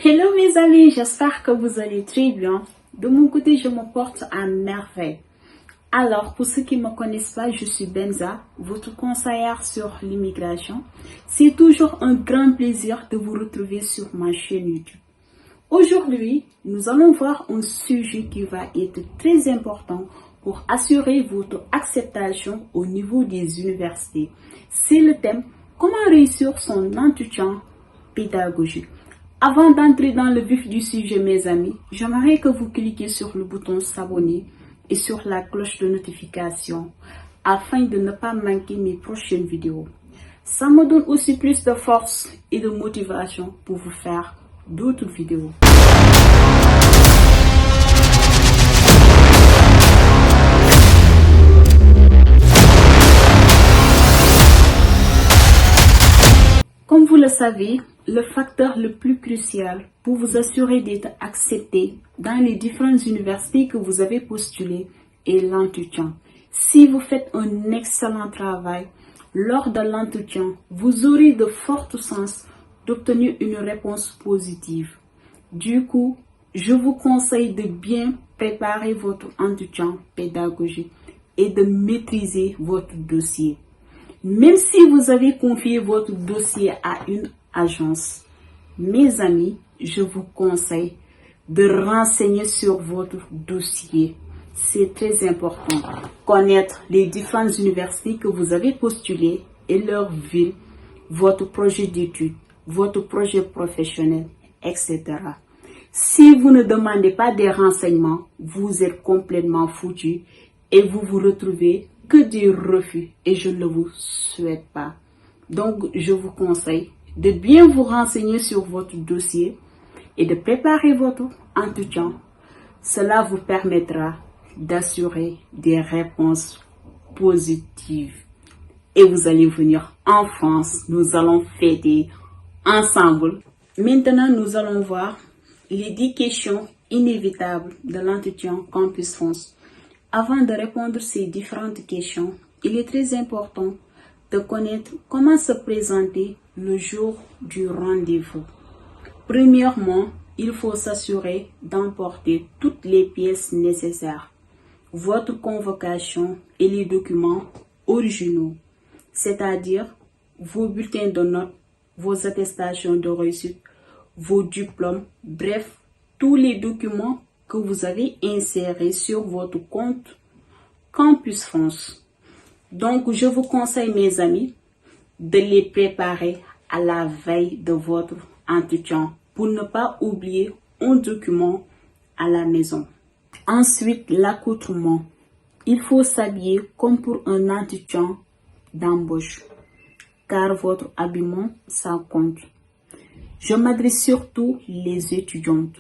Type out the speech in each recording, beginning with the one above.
Hello mes amis, j'espère que vous allez très bien. De mon côté, je me porte à merveille. Alors, pour ceux qui ne me connaissent pas, je suis Benza, votre conseillère sur l'immigration. C'est toujours un grand plaisir de vous retrouver sur ma chaîne YouTube. Aujourd'hui, nous allons voir un sujet qui va être très important pour assurer votre acceptation au niveau des universités. C'est le thème « Comment réussir son entretien pédagogique ». Avant d'entrer dans le vif du sujet, mes amis, j'aimerais que vous cliquiez sur le bouton s'abonner et sur la cloche de notification afin de ne pas manquer mes prochaines vidéos. Ça me donne aussi plus de force et de motivation pour vous faire d'autres vidéos. Comme vous le savez, le facteur le plus crucial pour vous assurer d'être accepté dans les différentes universités que vous avez postulées est l'entretien. Si vous faites un excellent travail lors de l'entretien, vous aurez de fortes chances d'obtenir une réponse positive. Du coup, je vous conseille de bien préparer votre entretien pédagogique et de maîtriser votre dossier. Même si vous avez confié votre dossier à une agence, mes amis, je vous conseille de renseigner sur votre dossier. C'est très important. Connaître les différentes universités que vous avez postulées et leur ville, votre projet d'études, votre projet professionnel, etc. Si vous ne demandez pas des renseignements, vous êtes complètement foutu et vous vous retrouvez que des refus et je ne vous souhaite pas. Donc, je vous conseille de bien vous renseigner sur votre dossier et de préparer votre entretien. Cela vous permettra d'assurer des réponses positives. Et vous allez venir en France. Nous allons fêter ensemble. Maintenant, nous allons voir les 10 questions inévitables de l'entretien Campus France. Avant de répondre à ces différentes questions, il est très important de connaître comment se présenter le jour du rendez-vous. Premièrement, il faut s'assurer d'emporter toutes les pièces nécessaires, votre convocation et les documents originaux, c'est-à-dire vos bulletins de notes, vos attestations de réussite, vos diplômes, bref, tous les documents que vous avez insérés sur votre compte Campus France. Donc, je vous conseille, mes amis, de les préparer à la veille de votre entretien pour ne pas oublier un document à la maison. Ensuite, l'accoutrement. Il faut s'habiller comme pour un entretien d'embauche, car votre habillement, ça compte. Je m'adresse surtout les étudiantes.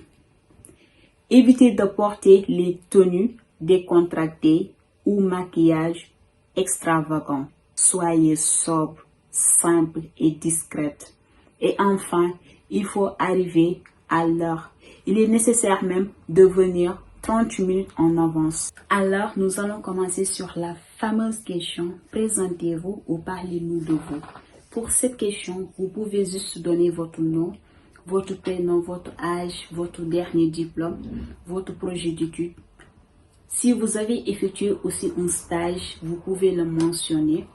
Évitez de porter les tenues décontractées ou maquillage extravagant. Soyez sobre, simple et discrète. Et enfin, il faut arriver à l'heure. Il est nécessaire même de venir 30 minutes en avance. Alors, nous allons commencer sur la fameuse question « Présentez-vous ou parlez-nous de vous ?» Pour cette question, vous pouvez juste donner votre nom, votre prénom, votre âge, votre dernier diplôme, votre projet d'études. Si vous avez effectué aussi un stage, vous pouvez le mentionner.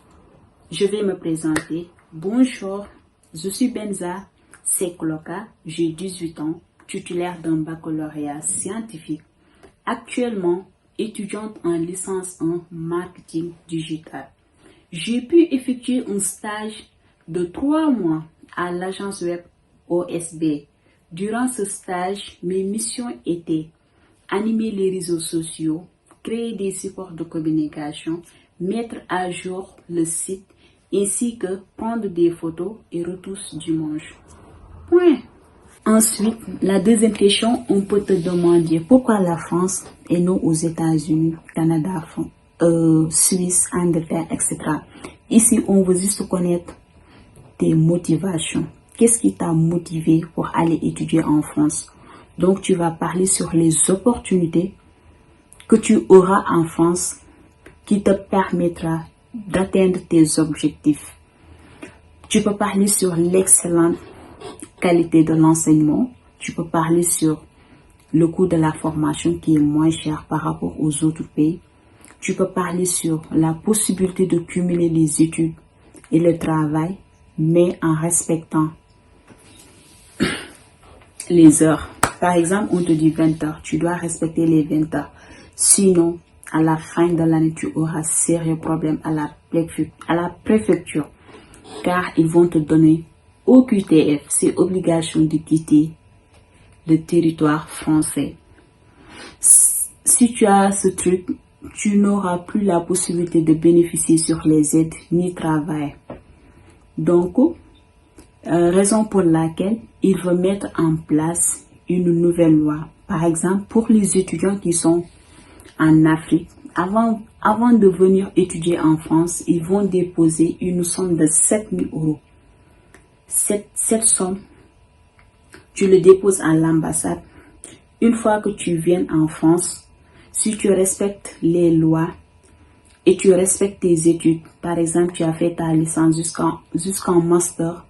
Je vais me présenter. Bonjour, je suis Benza Sekloka, j'ai 18 ans, titulaire d'un baccalauréat scientifique. Actuellement, étudiante en licence en marketing digital. J'ai pu effectuer un stage de 3 mois à l'agence web OSB. Durant ce stage, mes missions étaient animer les réseaux sociaux, créer des supports de communication, mettre à jour le site, ainsi que prendre des photos et retouches du manche. Point. Ensuite, la deuxième question, on peut te demander pourquoi la France et non aux États-Unis, Canada, Suisse, Angleterre, etc. Ici, on veut juste connaître tes motivations. Qu'est-ce qui t'a motivé pour aller étudier en France? Donc, tu vas parler sur les opportunités que tu auras en France qui te permettra d'atteindre tes objectifs. Tu peux parler sur l'excellente qualité de l'enseignement, Tu peux parler sur le coût de la formation qui est moins cher par rapport aux autres pays. Tu peux parler sur la possibilité de cumuler les études et le travail, mais en respectant les heures. Par exemple, on te dit 20 heures. Tu dois respecter les 20 heures. Sinon, à la fin de l'année, tu auras sérieux problème à la préfecture. Car ils vont te donner OQTF. C'est obligation de quitter le territoire français. Si tu as ce truc, tu n'auras plus la possibilité de bénéficier sur les aides ni travail. Donc, raison pour laquelle il veut mettre en place une nouvelle loi. Par exemple, pour les étudiants qui sont en Afrique, avant de venir étudier en France, ils vont déposer une somme de 7 000 euros. Cette somme, tu le déposes à l'ambassade. Une fois que tu viens en France, si tu respectes les lois et tu respectes tes études, par exemple, tu as fait ta licence jusqu'en master,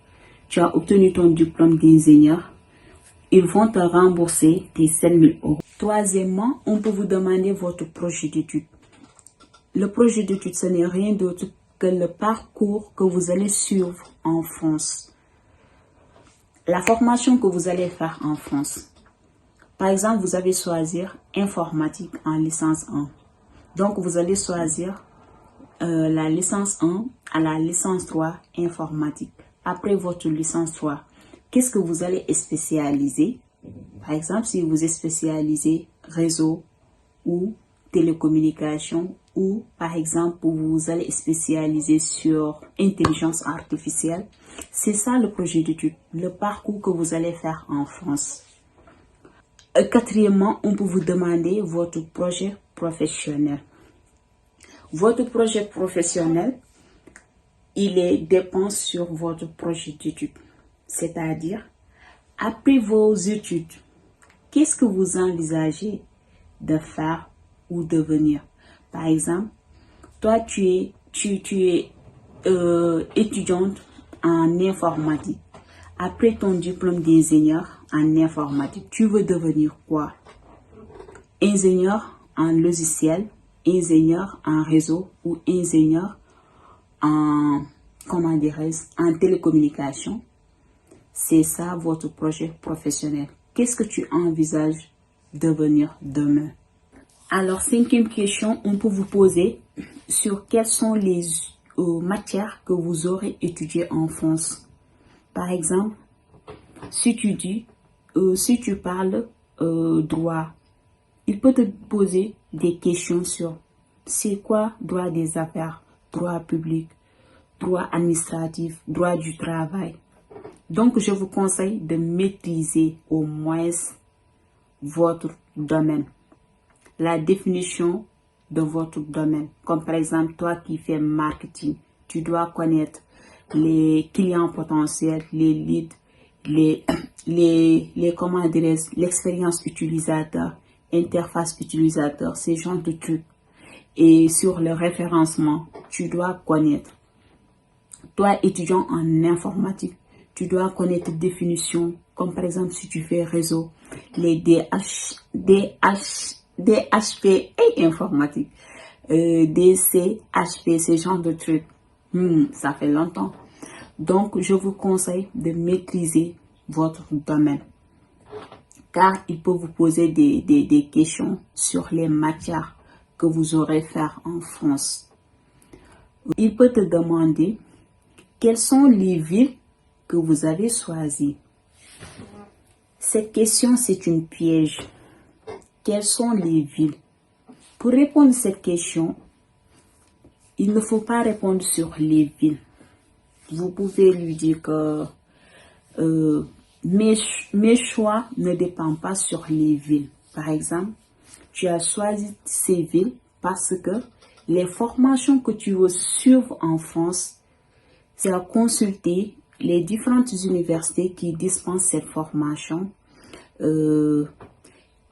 tu as obtenu ton diplôme d'ingénieur, ils vont te rembourser tes 7 000 euros. Troisièmement, on peut vous demander votre projet d'études. Le projet d'études, ce n'est rien d'autre que le parcours que vous allez suivre en France. La formation que vous allez faire en France. Par exemple, vous allez choisir informatique en licence 1. Donc, vous allez choisir la licence 1 à la licence 3 informatique. Après votre licence 3, qu'est-ce que vous allez spécialiser? Par exemple, si vous êtes spécialisé réseau ou télécommunication, ou par exemple, vous allez spécialiser sur intelligence artificielle. C'est ça le projet d'étude, le parcours que vous allez faire en France. Quatrièmement, on peut vous demander votre projet professionnel. Votre projet professionnel, dépend sur votre projet d'études. C'est-à-dire, après vos études, qu'est-ce que vous envisagez de faire ou devenir? Par exemple, toi, tu es étudiante en informatique. Après ton diplôme d'ingénieur en informatique, tu veux devenir quoi? Ingénieur en logiciel, ingénieur en réseau ou ingénieur en télécommunication. C'est ça votre projet professionnel. Qu'est-ce que tu envisages devenir demain? Alors, cinquième question, on peut vous poser sur quelles sont les matières que vous aurez étudiées en France. Par exemple, si tu parles droit, il peut te poser des questions sur c'est quoi droit des affaires, droit public, droit administratif, droit du travail. Donc, je vous conseille de maîtriser au moins votre domaine, la définition de votre domaine. Comme par exemple, toi qui fais marketing, tu dois connaître les clients potentiels, les leads, l'expérience utilisateur, interface utilisateur, ces genres de trucs. Et sur le référencement, tu dois connaître. Toi, étudiant en informatique, tu dois connaître les définitions, comme par exemple si tu fais réseau, les DHP et informatique, DC, HP, ces genres de trucs. Ça fait longtemps. Donc, je vous conseille de maîtriser votre domaine. Car il peut vous poser des questions sur les matières que vous aurez faire en France. Il peut te demander quelles sont les villes que vous avez choisies. Cette question, c'est une piège. Quelles sont les villes? Pour répondre à cette question, il ne faut pas répondre sur les villes. Vous pouvez lui dire que mes choix ne dépendent pas sur les villes. Par exemple, tu as choisi ces villes parce que les formations que tu veux suivre en France, c'est à consulter les différentes universités qui dispensent cette formation.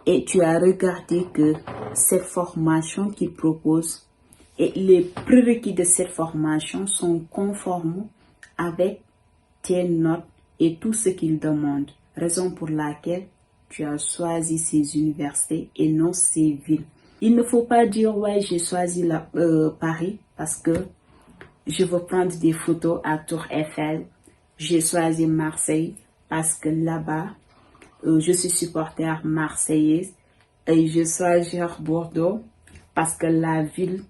Et tu as regardé que cette formation qu'ils proposent et les prérequis de cette formation sont conformes avec tes notes et tout ce qu'ils demandent. raison pour laquelle tu as choisi ces universités et non ces villes. Il ne faut pas dire, ouais, j'ai choisi Paris parce que je veux prendre des photos à Tour Eiffel. J'ai choisi Marseille parce que là-bas, je suis supporter marseillaise. Et je choisi Bordeaux parce que la ville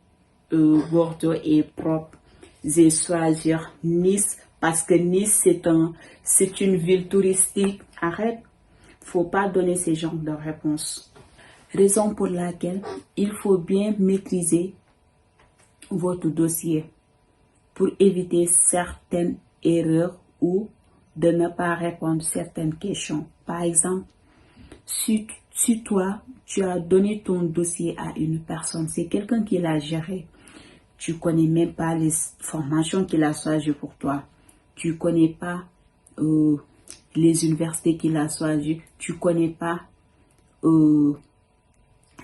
Bordeaux est propre. J'ai choisi Nice parce que Nice c'est une ville touristique. Arrête, faut pas donner ce genre de réponse. Raison pour laquelle il faut bien maîtriser votre dossier pour éviter certaines erreurs ou de ne pas répondre à certaines questions. Par exemple, si toi, tu as donné ton dossier à une personne, c'est quelqu'un qui l'a géré. Tu connais même pas les formations qu'il a choisies pour toi. Tu connais pas les universités qu'il a choisies. Tu connais pas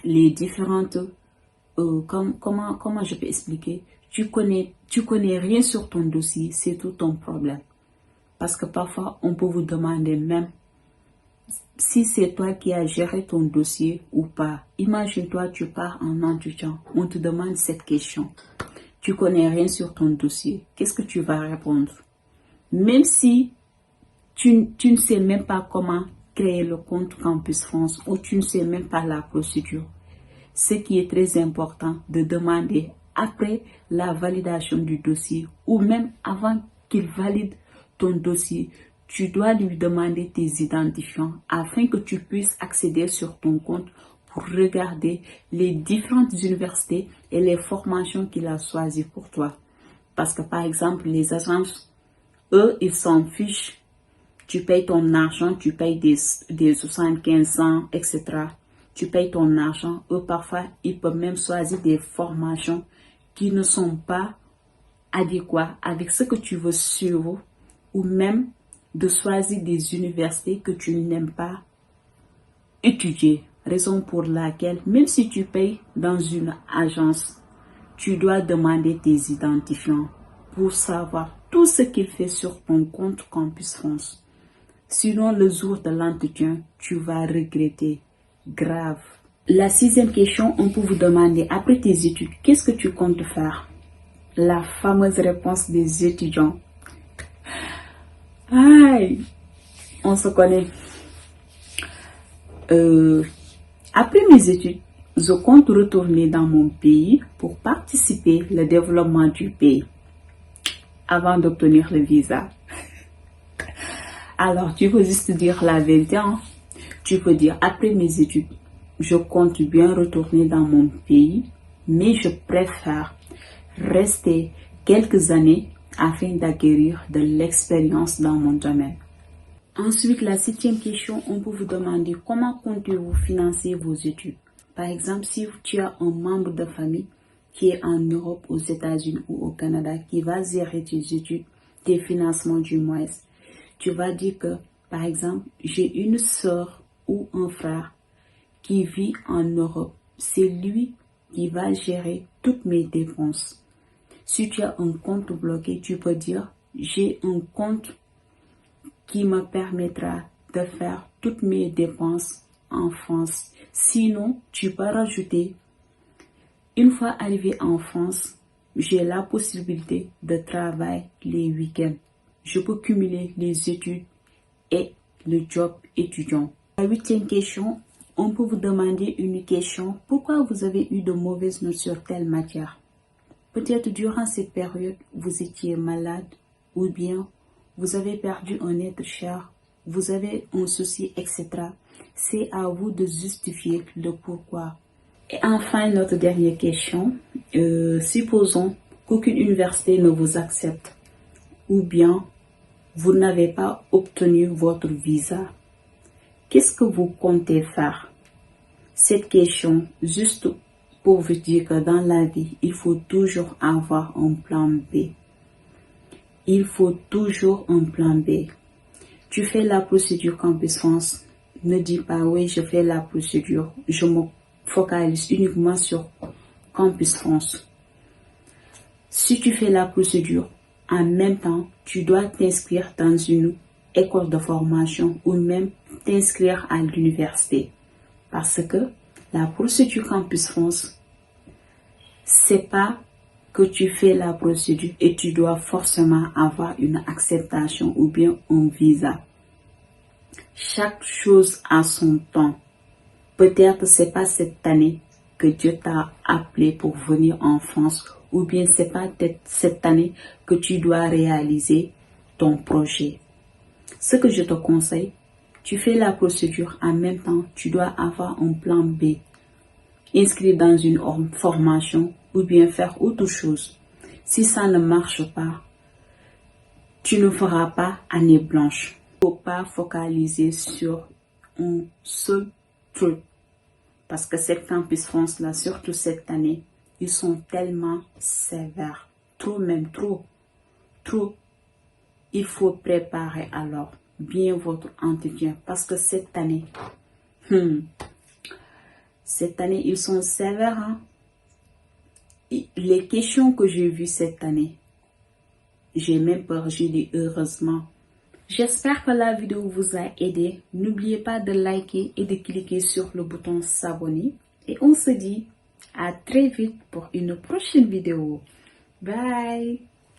les différentes... comment je peux expliquer? Tu connais rien sur ton dossier, c'est tout ton problème. Parce que parfois, on peut vous demander même si c'est toi qui as géré ton dossier ou pas. Imagine-toi, tu pars en entretien, on te demande cette question. Tu connais rien sur ton dossier. Qu'est-ce que tu vas répondre? Même si tu ne sais même pas comment créer le compte Campus France ou tu ne sais même pas la procédure. Ce qui est très important de demander après la validation du dossier ou même avant qu'il valide ton dossier, tu dois lui demander tes identifiants afin que tu puisses accéder sur ton compte pour regarder les différentes universités et les formations qu'il a choisies pour toi. Parce que par exemple, les agences, eux, ils s'en fichent. Tu payes ton argent, tu payes des 75 ans, etc. Tu payes ton argent. Eux, parfois, ils peuvent même choisir des formations qui ne sont pas adéquates avec ce que tu veux suivre ou même de choisir des universités que tu n'aimes pas étudier. Raison pour laquelle, même si tu payes dans une agence, tu dois demander tes identifiants pour savoir tout ce qu'il fait sur ton compte Campus France. Sinon, le jour de l'entretien, tu vas regretter. Grave. La 6e question, on peut vous demander, après tes études, qu'est-ce que tu comptes faire? La fameuse réponse des étudiants. Aïe, on se connaît. Après mes études, je compte retourner dans mon pays pour participer au développement du pays avant d'obtenir le visa. Alors, tu peux juste dire la vérité. Hein? Tu peux dire, après mes études, je compte bien retourner dans mon pays, mais je préfère rester quelques années afin d'acquérir de l'expérience dans mon domaine. Ensuite, la 7e question, on peut vous demander comment comptez-vous financer vos études. Par exemple, si tu as un membre de famille qui est en Europe, aux États-Unis ou au Canada, qui va gérer tes études, tes financements du mois, tu vas dire que, par exemple, j'ai une soeur ou un frère qui vit en Europe. C'est lui qui va gérer toutes mes dépenses. Si tu as un compte bloqué, tu peux dire, j'ai un compte qui me permettra de faire toutes mes dépenses en France. Sinon, tu peux rajouter, une fois arrivé en France, j'ai la possibilité de travailler les week-ends. Je peux cumuler les études et le job étudiant. La 8e question, on peut vous demander une question. Pourquoi vous avez eu de mauvaises notes sur telle matière? Peut-être durant cette période, vous étiez malade ou bien vous avez perdu un être cher, vous avez un souci, etc. C'est à vous de justifier le pourquoi. Et enfin, notre dernière question. Supposons qu'aucune université ne vous accepte ou bien vous n'avez pas obtenu votre visa. Qu'est-ce que vous comptez faire? Cette question, juste pour vous dire que dans la vie, il faut toujours avoir un plan B. Il faut toujours un plan B. Tu fais la procédure Campus France. Ne dis pas, oui, je fais la procédure. Je me focalise uniquement sur Campus France. Si tu fais la procédure, en même temps, tu dois t'inscrire dans une école de formation ou même t'inscrire à l'université. Parce que la procédure Campus France, c'est pas que tu fais la procédure et tu dois forcément avoir une acceptation ou bien un visa. Chaque chose a son temps. Peut-être c'est pas cette année que Dieu t'a appelé pour venir en France, ou bien c'est pas cette année que tu dois réaliser ton projet. Ce que je te conseille, tu fais la procédure en même temps, tu dois avoir un plan B. Inscrire dans une formation ou bien faire autre chose. Si ça ne marche pas, tu ne feras pas année blanche. Il ne faut pas focaliser sur un seul truc. Parce que cette Campus France là, surtout cette année, ils sont tellement sévères. Trop même, trop. Il faut préparer alors bien votre entretien. Parce que cette année, ils sont sévères. Hein? Les questions que j'ai vues cette année, j'ai même peur, j'ai dit heureusement. J'espère que la vidéo vous a aidé. N'oubliez pas de liker et de cliquer sur le bouton s'abonner. Et on se dit à très vite pour une prochaine vidéo. Bye!